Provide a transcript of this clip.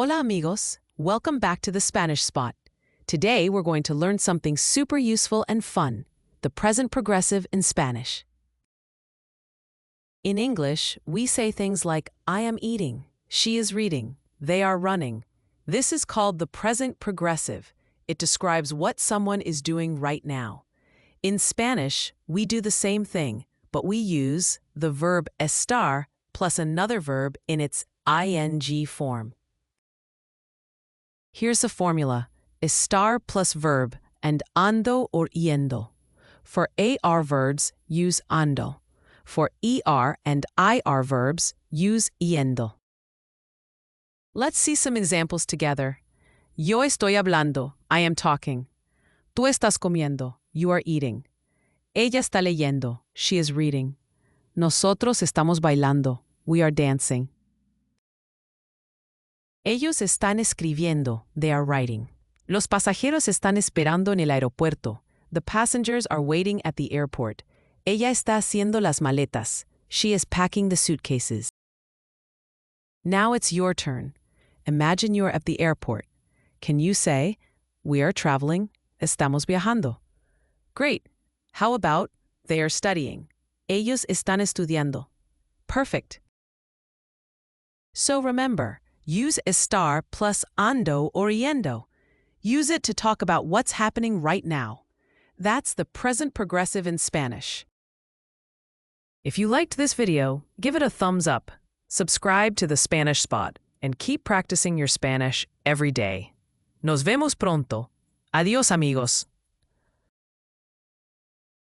Hola amigos, welcome back to the Spanish Spot. Today we're going to learn something super useful and fun, the present progressive in Spanish. In English, we say things like I am eating, she is reading, they are running. This is called the present progressive. It describes what someone is doing right now. In Spanish, we do the same thing, but we use the verb estar plus another verb in its ing form. Here's a formula: estar plus verb and ando or yendo. For AR verbs, use ando. For ER and IR verbs, use yendo. Let's see some examples together. Yo estoy hablando, I am talking. Tú estás comiendo, you are eating. Ella está leyendo, she is reading. Nosotros estamos bailando, we are dancing. Ellos están escribiendo, they are writing. Los pasajeros están esperando en el aeropuerto. The passengers are waiting at the airport. Ella está haciendo las maletas. She is packing the suitcases. Now it's your turn. Imagine you're at the airport. Can you say, we are traveling, estamos viajando? Great. How about, they are studying? Ellos están estudiando. Perfect. So remember, use estar plus ando or yendo. Use it to talk about what's happening right now. That's the present progressive in Spanish. If you liked this video, give it a thumbs up, subscribe to the Spanish Spot, and keep practicing your Spanish every day. Nos vemos pronto. Adiós, amigos.